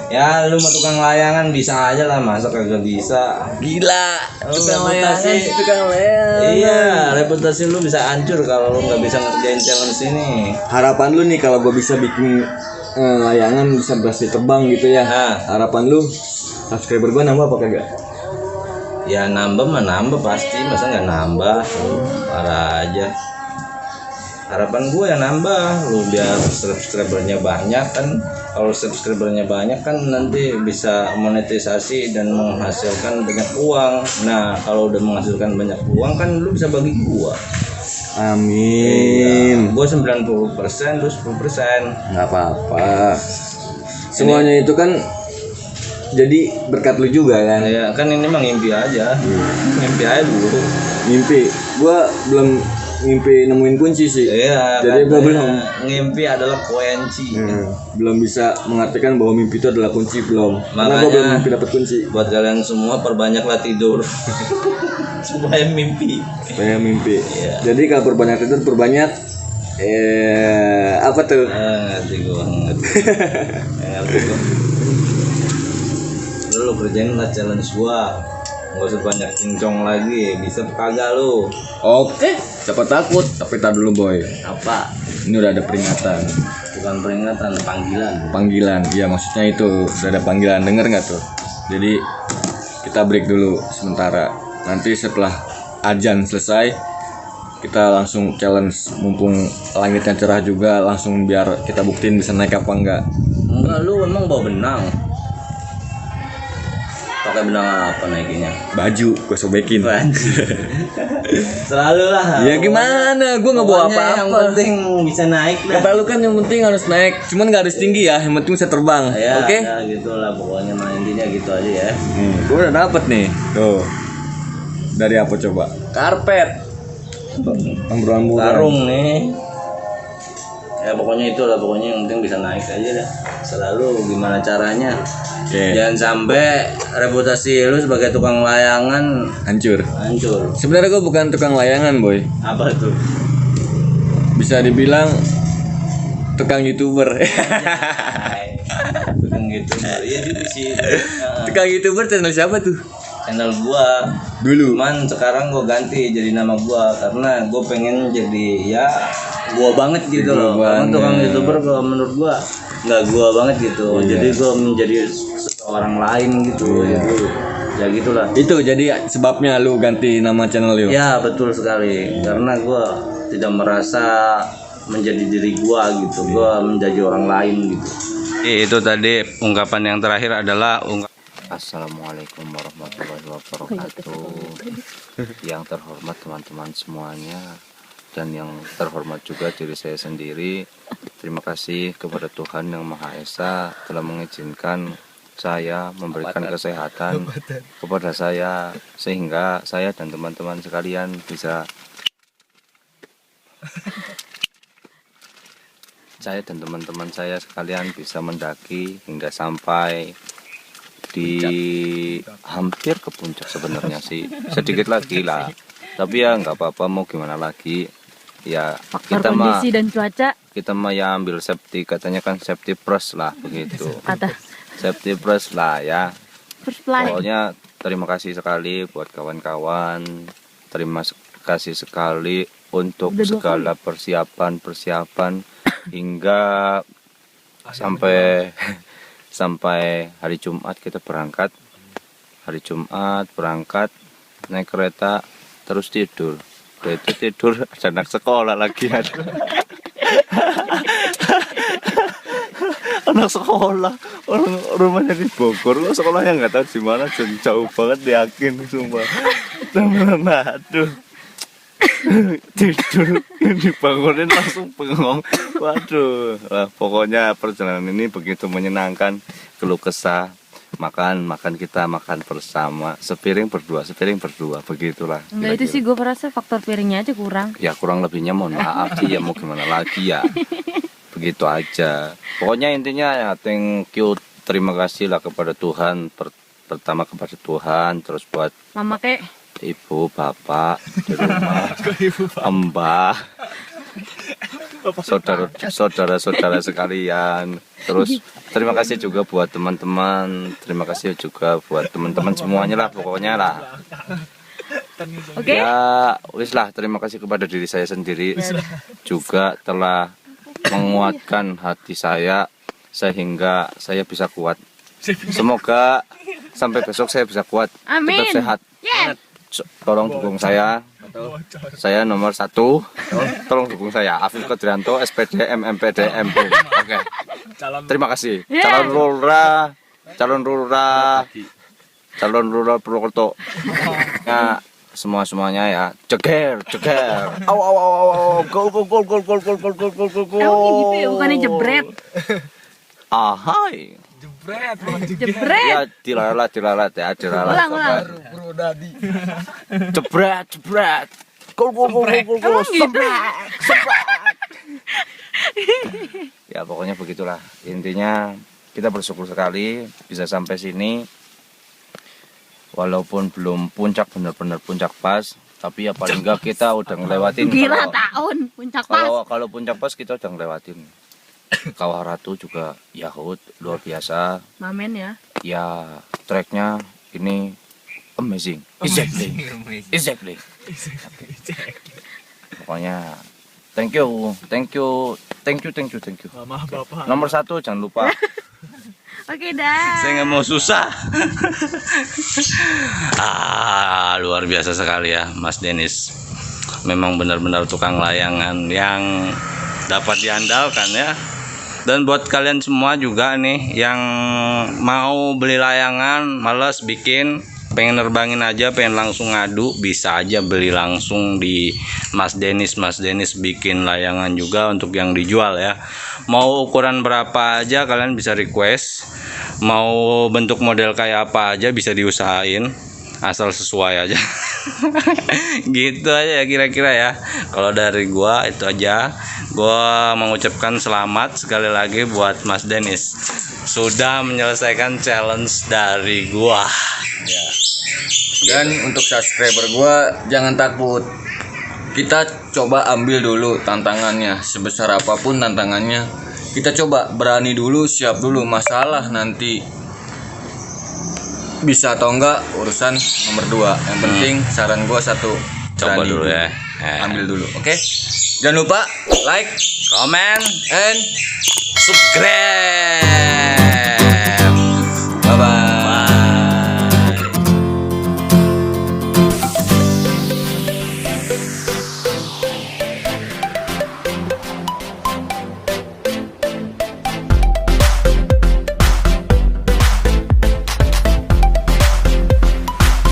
Ya lu mau tukang layangan bisa aja lah, masa kagak bisa. Gila, tukang reputasi. layangan, tukang layangan. Iya, reputasi lu bisa hancur kalau lu nggak bisa ngerjain challenge ini. Harapan lu nih kalau gue bisa bikin layangan bisa berhasil terbang gitu ya. Nah. Harapan lu subscriber gue nambah apa kagak? Ya nambah mah nambah pasti, masa nggak nambah? Parah aja. Harapan gue ya nambah, lu biar subscribernya banyak kan. Kalau subscribernya banyak kan nanti bisa monetisasi dan menghasilkan banyak uang. Nah kalau udah menghasilkan banyak uang kan lu bisa bagi gua. Amin. Gua 90%, lu 10%. Nggak apa-apa. Semuanya itu kan jadi berkat lu juga kan. Ya kan ini mah ngimpi aja. Ngimpi aja dulu. Mimpi. Gua belum ngimpi nemuin kunci sih. Iya. Jadi gua belum. Ngimpi adalah kunci. Belum bisa mengartikan bahwa mimpi itu adalah kunci, belum. Karena gua belum mimpi dapat kunci. Buat kalian semua perbanyaklah tidur. Supaya mimpi. Supaya mimpi. Iya. Jadi kalau perbanyak tidur perbanyak apa tuh? Ngerti gua. Ngerti gua. Lu kerjain lah challenge gua. Nggak usah banyak cincong lagi, bisa kagak lu? Oke, siapa takut? Tapi tar dulu boy. Apa? Ini udah ada peringatan. Bukan peringatan, panggilan. Panggilan, iya maksudnya itu udah ada panggilan, denger nggak tuh? Jadi kita break dulu sementara. Nanti setelah azan selesai, kita langsung challenge. Mumpung langitnya cerah juga, langsung biar kita buktiin bisa naik apa enggak. Enggak, lu emang bawa benang. Pakai benang apa naikinnya? Baju, gue sobekin. Selalu lah. Ya gimana? Gue nggak bawa Pokoknya yang apa-apa. penting bisa naik dah. Kata lu kan yang penting harus naik, cuman nggak harus tinggi ya, yang penting bisa terbang. Ya, Oke? ya gitu lah pokoknya mah intinya gitu aja ya. Gue udah dapet nih. Tuh. Dari apa coba? Karpet. Amburan-amburan. Karung nih. Ya pokoknya itu lah, pokoknya yang penting bisa naik aja dah. Selalu gimana caranya. Oke. Jangan sampai reputasi lu sebagai tukang layangan Hancur. hancur. Sebenarnya gue bukan tukang layangan, boy. Apa tuh? Bisa dibilang tukang YouTuber. Tukang gitu. Iya juga sih. Tukang YouTuber channel siapa tuh? Channel gua Dulu. cuman sekarang gua ganti jadi nama gua karena gua pengen jadi ya gua banget gitu loh. Karena tukang YouTuber kalau menurut gua nggak gua banget gitu. Jadi gua menjadi seseorang lain gitu. Jadi ya gitulah. Itu jadi sebabnya lu ganti nama channel lu. Ya betul sekali karena gua tidak merasa menjadi diri gua gitu. Gua menjadi orang lain gitu. Itu tadi ungkapan yang terakhir adalah Assalamualaikum warahmatullahi wabarakatuh. Yang terhormat teman-teman semuanya dan yang terhormat juga diri saya sendiri. Terima kasih kepada Tuhan Yang Maha Esa telah mengizinkan saya memberikan kesehatan kepada saya sehingga saya dan teman-teman sekalian bisa mendaki hingga sampai di hampir ke puncak sebenarnya sih, sedikit lagi lah, tapi ya nggak apa-apa, mau gimana lagi ya. Faktor kondisi dan cuaca, kita mah ya ambil safety, katanya kan safety first lah begitu. kata Safety first lah ya. first flight. Pokoknya terima kasih sekali buat kawan-kawan, terima kasih sekali untuk segala persiapan hingga sampai hari Jumat kita berangkat. Hari Jumat berangkat naik kereta terus tidur. Kereta tidur anak sekolah lagi ada. Anak sekolah, orang rumahnya di Bogor, lo sekolahnya nggak tahu di mana, jauh banget, yakin sumpah. Temen, aduh. Tidur dibangunin langsung bengong. Waduh, pokoknya perjalanan ini begitu menyenangkan. Keluh kesah makan kita makan bersama, sepiring berdua begitulah. Enggak, itu sih gue merasa faktor piringnya aja kurang. Ya kurang lebihnya mohon maaf sih ya, mau gimana lagi ya. Begitu aja. Pokoknya intinya ya thank you, terima kasih lah kepada Tuhan. Pertama kepada Tuhan, terus buat Mama kek. ibu, bapak di rumah, mbah, saudara-saudara sekalian. Terus terima kasih juga buat teman-teman, terima kasih juga buat teman-teman semuanya lah, pokoknya lah. Oke. Ya wis lah, terima kasih kepada diri saya sendiri juga telah menguatkan hati saya sehingga saya bisa kuat. Semoga sampai besok saya bisa kuat, Amin. tetap sehat. Yes. Tolong dukung saya nomor 1. Tolong dukung saya, Afif Kodrianto, SPD MMPD MP. Oke. Terima kasih. Calon lurah Purwokerto. Ya, semuanya ya. Jeger. Au. Gol. Emang gitu ya, bukannya jebret. Ahai. Jebret. Ya dilalat ya, Ulang. Jebret. Gol. Emang gitu. Ya pokoknya begitulah. Intinya kita bersyukur sekali bisa sampai sini. Walaupun belum puncak, benar-benar puncak pas, tapi ya paling enggak kita udah ngelewatin. Gila tahun puncak pas. Kalau puncak pas kita udah ngelewatin. Kawah Ratu juga Yahut luar biasa. Mamen ya. Ya tracknya ini amazing. Exactly. Pokoknya thank you. Nomor 1 jangan lupa. Oke dah. Saya nggak mau susah. Luar biasa sekali ya Mas Denis. Memang benar-benar tukang layangan yang dapat diandalkan ya. Dan buat kalian semua juga nih yang mau beli layangan, males bikin, pengen nerbangin aja, pengen langsung ngadu, bisa aja beli langsung di Mas Denis. Mas Denis bikin layangan juga untuk yang dijual ya. Mau ukuran berapa aja kalian bisa request. Mau bentuk model kayak apa aja bisa diusahain, asal sesuai aja. Gitu aja ya kira-kira ya. Kalau dari gua itu aja. Gua mengucapkan selamat sekali lagi buat Mas Denis sudah menyelesaikan challenge dari gua ya. Dan untuk subscriber gua jangan takut. Kita coba ambil dulu tantangannya, sebesar apapun tantangannya. Kita coba berani dulu, siap dulu. Masalah nanti bisa atau enggak urusan nomor 2. Yang penting saran gua 1, Coba berani dulu ya. Ambil dulu, oke? Jangan lupa like, Comment and subscribe.